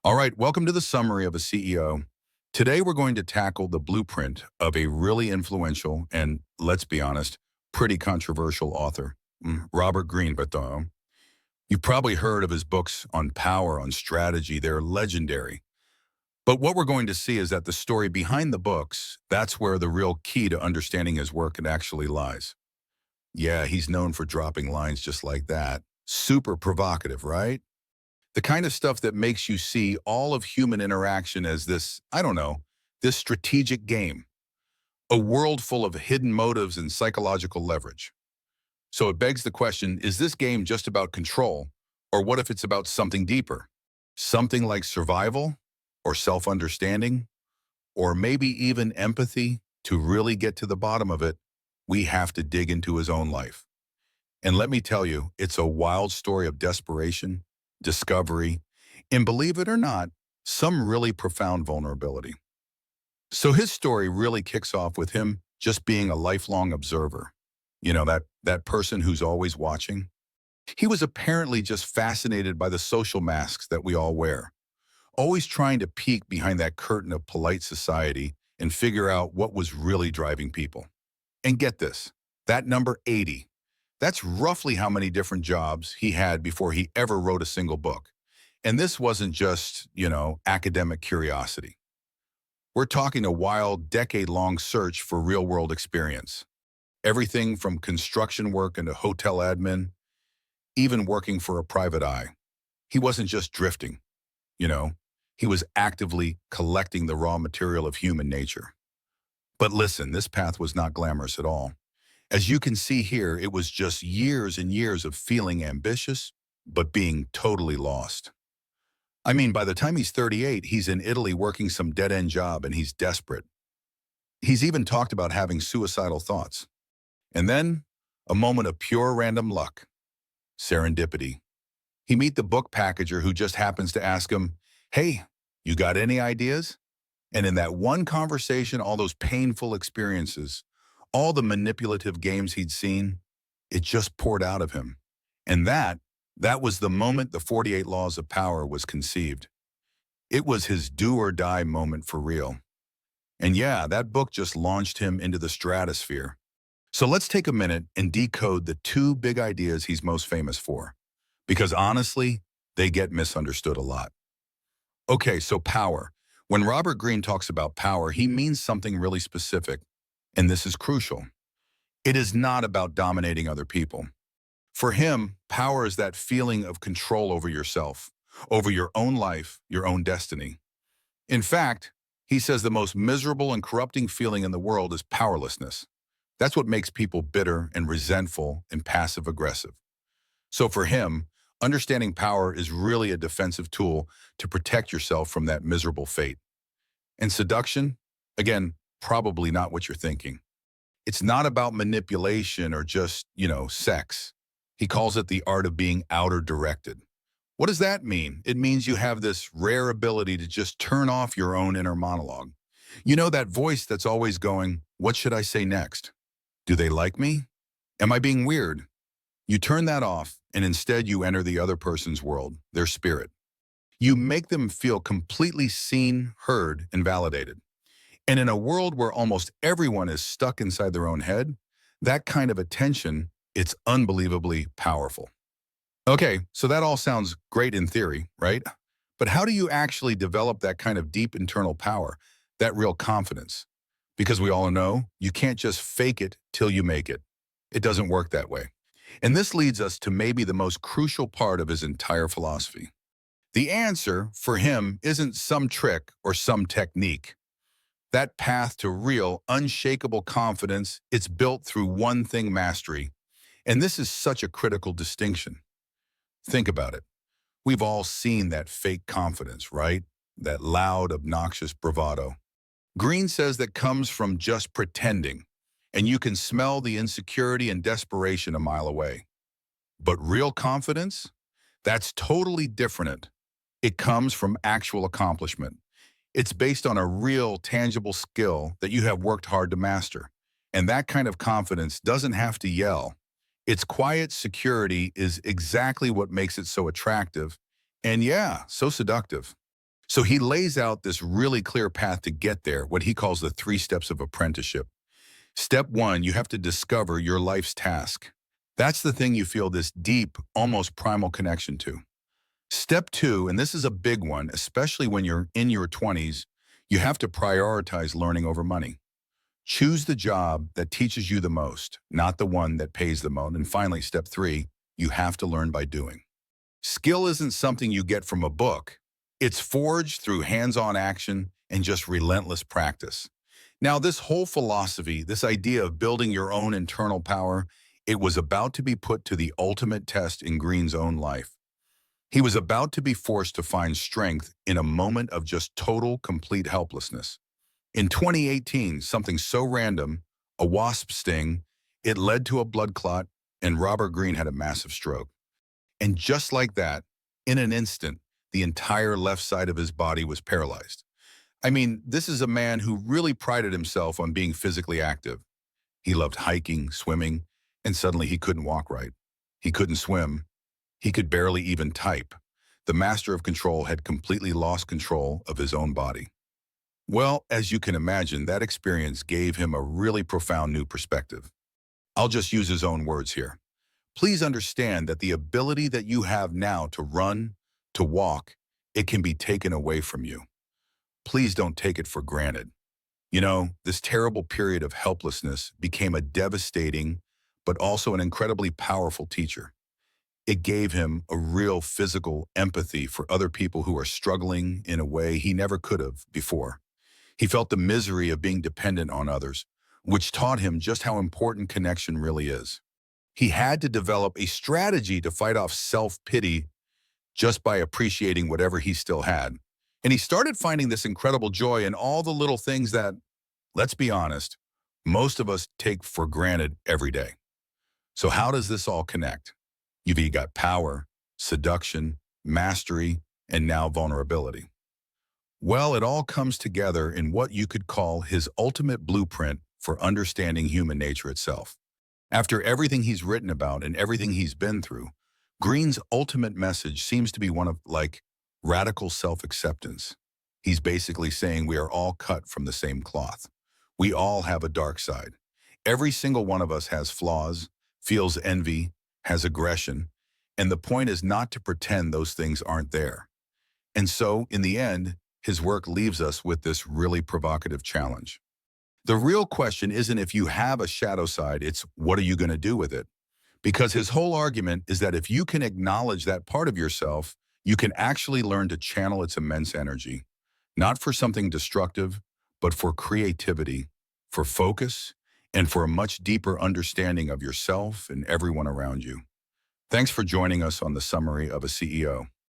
All right, welcome to the summary of a CEO. Today we're going to tackle the blueprint of a really influential and, let's be honest, pretty controversial author, Robert Greene. But you've probably heard of his books on power, on strategy. They're legendary. But what we're going to see is that the story behind the books, that's where the real key to understanding his work actually lies. Yeah, he's known for dropping lines just like that. Super provocative, right? The kind of stuff that makes you see all of human interaction as this, I don't know, this strategic game, a world full of hidden motives and psychological leverage. So it begs the question, is this game just about control? Or what if it's about something deeper? Something like survival or self-understanding, or maybe even empathy? To really get to the bottom of it, we have to dig into his own life. And let me tell you, it's a wild story of desperation, discovery, and believe it or not, some really profound vulnerability. So his story really kicks off with him just being a lifelong observer. You know, that person who's always watching. He was apparently just fascinated by the social masks that we all wear, always trying to peek behind that curtain of polite society and figure out what was really driving people. And get this, that number 80, that's roughly how many different jobs he had before he ever wrote a single book. And this wasn't just, academic curiosity. We're talking a wild, decade-long search for real-world experience. Everything from construction work into hotel admin, even working for a private eye. He wasn't just drifting, you know. He was actively collecting the raw material of human nature. But listen, this path was not glamorous at all. As you can see here, it was just years and years of feeling ambitious, but being totally lost. I mean, by the time he's 38, he's in Italy working some dead-end job and he's desperate. He's even talked about having suicidal thoughts. And then, a moment of pure random luck. Serendipity. He meet the book packager who just happens to ask him, "Hey, you got any ideas?" And in that one conversation, all those painful experiences, all the manipulative games he'd seen, it just poured out of him. And that was the moment the 48 Laws of Power was conceived. It was his do or die moment for real. And yeah, that book just launched him into the stratosphere. So let's take a minute and decode the two big ideas he's most famous for. Because honestly, they get misunderstood a lot. Okay, so power. When Robert Greene talks about power, he means something really specific, and this is crucial. It is not about dominating other people. For him, power is that feeling of control over yourself, over your own life, your own destiny. In fact, he says the most miserable and corrupting feeling in the world is powerlessness. That's what makes people bitter and resentful and passive-aggressive. So for him, understanding power is really a defensive tool to protect yourself from that miserable fate. And seduction, again, probably not what you're thinking. It's not about manipulation or just, sex. He calls it the art of being outer directed. What does that mean? It means you have this rare ability to just turn off your own inner monologue. You know, that voice that's always going, what should I say next? Do they like me? Am I being weird? You turn that off, and instead you enter the other person's world, their spirit. You make them feel completely seen, heard, and validated. And in a world where almost everyone is stuck inside their own head, that kind of attention, it's unbelievably powerful. Okay, so that all sounds great in theory, right? But how do you actually develop that kind of deep internal power, that real confidence? Because we all know you can't just fake it till you make it. It doesn't work that way. And this leads us to maybe the most crucial part of his entire philosophy. The answer for him isn't some trick or some technique. That path to real, unshakable confidence, it's built through one thing mastery. And this is such a critical distinction. Think about it. We've all seen that fake confidence, right? That loud, obnoxious bravado. Greene says that comes from just pretending, and you can smell the insecurity and desperation a mile away. But real confidence? That's totally different. It comes from actual accomplishment. It's based on a real, tangible skill that you have worked hard to master. And that kind of confidence doesn't have to yell. Its quiet security is exactly what makes it so attractive and, yeah, so seductive. So he lays out this really clear path to get there, what he calls the 3 steps of apprenticeship. Step 1, you have to discover your life's task. That's the thing you feel this deep, almost primal connection to. Step 2, and this is a big one, especially when you're in your 20s, you have to prioritize learning over money. Choose the job that teaches you the most, not the one that pays the most. And finally, step 3, you have to learn by doing. Skill isn't something you get from a book. It's forged through hands-on action and just relentless practice. Now, this whole philosophy, this idea of building your own internal power, it was about to be put to the ultimate test in Greene's own life. He was about to be forced to find strength in a moment of just total, complete helplessness. In 2018, something so random, a wasp sting, it led to a blood clot, and Robert Greene had a massive stroke. And just like that, in an instant, the entire left side of his body was paralyzed. I mean, this is a man who really prided himself on being physically active. He loved hiking, swimming, and suddenly he couldn't walk right. He couldn't swim. He could barely even type. The master of control had completely lost control of his own body. Well, as you can imagine, that experience gave him a really profound new perspective. I'll just use his own words here. Please understand that the ability that you have now to run, to walk, it can be taken away from you. Please don't take it for granted. You know, this terrible period of helplessness became a devastating, but also an incredibly powerful teacher. It gave him a real physical empathy for other people who are struggling in a way he never could have before. He felt the misery of being dependent on others, which taught him just how important connection really is. He had to develop a strategy to fight off self-pity just by appreciating whatever he still had. And he started finding this incredible joy in all the little things that, let's be honest, most of us take for granted every day. So how does this all connect? You've got power, seduction, mastery, and now vulnerability. Well, it all comes together in what you could call his ultimate blueprint for understanding human nature itself. After everything he's written about and everything he's been through, Greene's ultimate message seems to be one of, like, radical self-acceptance. He's basically saying we are all cut from the same cloth. We all have a dark side. Every single one of us has flaws, feels envy, has aggression, and the point is not to pretend those things aren't there. And so, in the end, his work leaves us with this really provocative challenge. The real question isn't if you have a shadow side, it's what are you going to do with it? Because his whole argument is that if you can acknowledge that part of yourself, you can actually learn to channel its immense energy, not for something destructive, but for creativity, for focus, and for a much deeper understanding of yourself and everyone around you. Thanks for joining us on the Summary of a CEO.